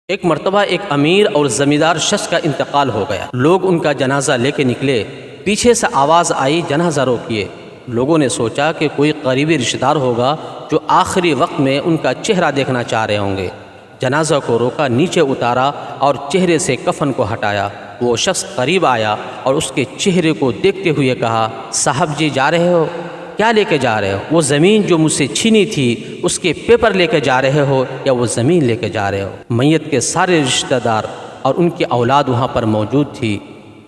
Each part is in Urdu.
ایک مرتبہ ایک امیر اور زمیندار شخص کا انتقال ہو گیا۔ لوگ ان کا جنازہ لے کے نکلے، پیچھے سے آواز آئی جنازہ روکیے۔ لوگوں نے سوچا کہ کوئی قریبی رشتہ دار ہوگا جو آخری وقت میں ان کا چہرہ دیکھنا چاہ رہے ہوں گے۔ جنازہ کو روکا، نیچے اتارا اور چہرے سے کفن کو ہٹایا۔ وہ شخص قریب آیا اور اس کے چہرے کو دیکھتے ہوئے کہا، صاحب جی جا رہے ہو؟ کیا لے کے جا رہے ہو؟ وہ زمین جو مجھ سے چھینی تھی اس کے پیپر لے کے جا رہے ہو یا وہ زمین لے کے جا رہے ہو؟ میت کے سارے رشتہ دار اور ان کی اولاد وہاں پر موجود تھی۔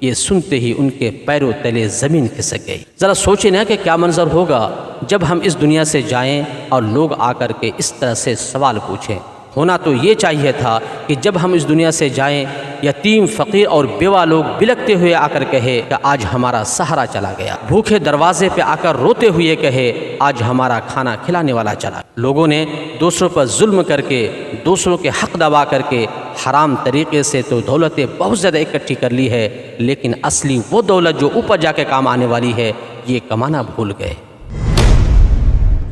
یہ سنتے ہی ان کے پیروں تلے زمین کھسک گئی۔ ذرا سوچیں نا کہ کیا منظر ہوگا جب ہم اس دنیا سے جائیں اور لوگ آ کر کے اس طرح سے سوال پوچھیں۔ ہونا تو یہ چاہیے تھا کہ جب ہم اس دنیا سے جائیں، یتیم، فقیر اور بیوہ لوگ بلکتے ہوئے آ کر کہے کہ آج ہمارا سہارا چلا گیا۔ بھوکے دروازے پہ آ کر روتے ہوئے کہے آج ہمارا کھانا کھلانے والا چلا۔ لوگوں نے دوسروں پر ظلم کر کے، دوسروں کے حق دبا کر کے حرام طریقے سے تو دولتیں بہت زیادہ اکٹھی کر لی ہے، لیکن اصلی وہ دولت جو اوپر جا کے کام آنے والی ہے یہ کمانا بھول گئے۔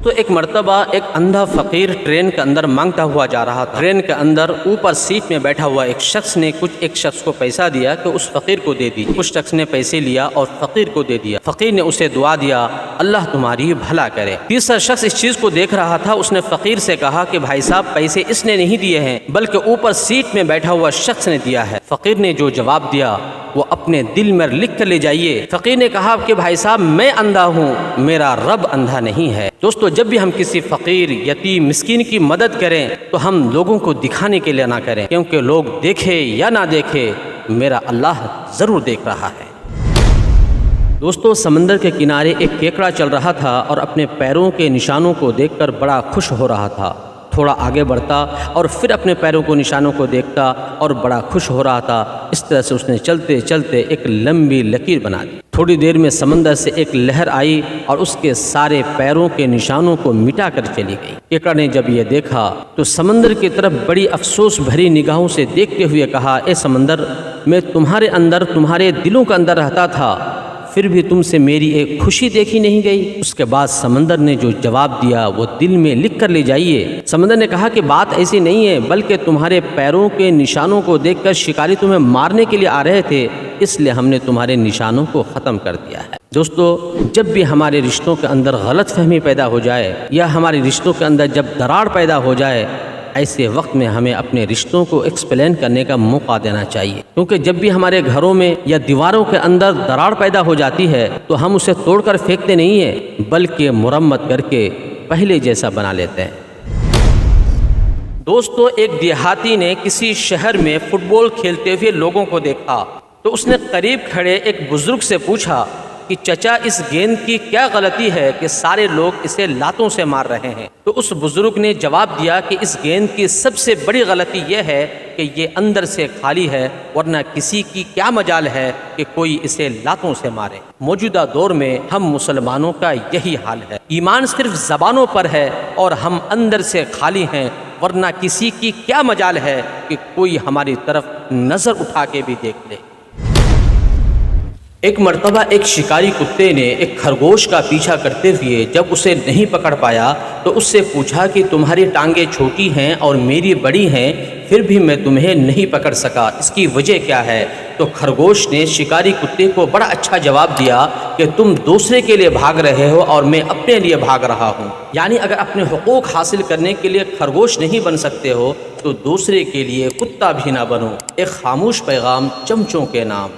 تو ایک مرتبہ ایک اندھا فقیر ٹرین کے اندر مانگتا ہوا جا رہا تھا۔ ٹرین کے اندر اوپر سیٹ میں بیٹھا ہوا ایک شخص نے ایک شخص کو پیسہ دیا کہ اس فقیر کو دے دی۔ اس شخص نے پیسے لیا اور فقیر کو دے دیا۔ فقیر نے اسے دعا دیا، اللہ تمہاری بھلا کرے۔ تیسرا شخص اس چیز کو دیکھ رہا تھا، اس نے فقیر سے کہا کہ بھائی صاحب پیسے اس نے نہیں دیے ہیں بلکہ اوپر سیٹ میں بیٹھا ہوا شخص نے دیا ہے۔ فقیر نے جو جواب دیا وہ اپنے دل میں لکھ کر لے جائیے۔ فقیر نے کہا کہ بھائی صاحب میں اندھا ہوں، میرا رب اندھا نہیں ہے۔ دوستو، جب بھی ہم کسی فقیر، یتیم، مسکین کی مدد کریں تو ہم لوگوں کو دکھانے کے لیے نہ کریں، کیونکہ لوگ دیکھے یا نہ دیکھے میرا اللہ ضرور دیکھ رہا ہے۔ دوستو، سمندر کے کنارے ایک کیکڑا چل رہا تھا اور اپنے پیروں کے نشانوں کو دیکھ کر بڑا خوش ہو رہا تھا۔ تھوڑا آگے بڑھتا اور پھر اپنے پیروں کو نشانوں کو دیکھتا اور بڑا خوش ہو رہا تھا۔ اس طرح سے اس نے چلتے چلتے ایک لمبی لکیر بنا دی۔ تھوڑی دیر میں سمندر سے ایک لہر آئی اور اس کے سارے پیروں کے نشانوں کو مٹا کر چلی گئی۔ کیکڑا نے جب یہ دیکھا تو سمندر کی طرف بڑی افسوس بھری نگاہوں سے دیکھتے ہوئے کہا، اے سمندر، میں تمہارے اندر، تمہارے دلوں کے اندر رہتا تھا، پھر بھی تم سے میری ایک خوشی دیکھی نہیں گئی۔ اس کے بعد سمندر نے جو جواب دیا وہ دل میں لکھ کر لے جائیے۔ سمندر نے کہا کہ بات ایسی نہیں ہے، بلکہ تمہارے پیروں کے نشانوں کو دیکھ کر شکاری تمہیں مارنے کے لیے آ رہے تھے، اس لیے ہم نے تمہارے نشانوں کو ختم کر دیا ہے۔ دوستو، جب بھی ہمارے رشتوں کے اندر غلط فہمی پیدا ہو جائے یا ہمارے رشتوں کے اندر جب دراڑ پیدا ہو جائے، ایسے وقت میں ہمیں اپنے رشتوں کو ایکسپلین کرنے کا موقع دینا چاہیے، کیونکہ جب بھی ہمارے گھروں میں یا دیواروں کے اندر دراڑ پیدا ہو جاتی ہے تو ہم اسے توڑ کر پھینکتے نہیں ہیں، بلکہ مرمت کر کے پہلے جیسا بنا لیتے ہیں۔ دوستو، ایک دیہاتی نے کسی شہر میں فٹ بال کھیلتے ہوئے لوگوں کو دیکھا تو اس نے قریب کھڑے ایک بزرگ سے پوچھا کہ چچا، اس گیند کی کیا غلطی ہے کہ سارے لوگ اسے لاتوں سے مار رہے ہیں؟ تو اس بزرگ نے جواب دیا کہ اس گیند کی سب سے بڑی غلطی یہ ہے کہ یہ اندر سے خالی ہے، ورنہ کسی کی کیا مجال ہے کہ کوئی اسے لاتوں سے مارے۔ موجودہ دور میں ہم مسلمانوں کا یہی حال ہے۔ ایمان صرف زبانوں پر ہے اور ہم اندر سے خالی ہیں، ورنہ کسی کی کیا مجال ہے کہ کوئی ہماری طرف نظر اٹھا کے بھی دیکھ لے۔ ایک مرتبہ ایک شکاری کتے نے ایک خرگوش کا پیچھا کرتے ہوئے جب اسے نہیں پکڑ پایا تو اس سے پوچھا کہ تمہاری ٹانگیں چھوٹی ہیں اور میری بڑی ہیں، پھر بھی میں تمہیں نہیں پکڑ سکا، اس کی وجہ کیا ہے؟ تو خرگوش نے شکاری کتے کو بڑا اچھا جواب دیا کہ تم دوسرے کے لیے بھاگ رہے ہو اور میں اپنے لیے بھاگ رہا ہوں۔ یعنی اگر اپنے حقوق حاصل کرنے کے لیے خرگوش نہیں بن سکتے ہو تو دوسرے کے لیے کتا بھی نہ بنو۔ ایک خاموش پیغام چمچوں کے نام۔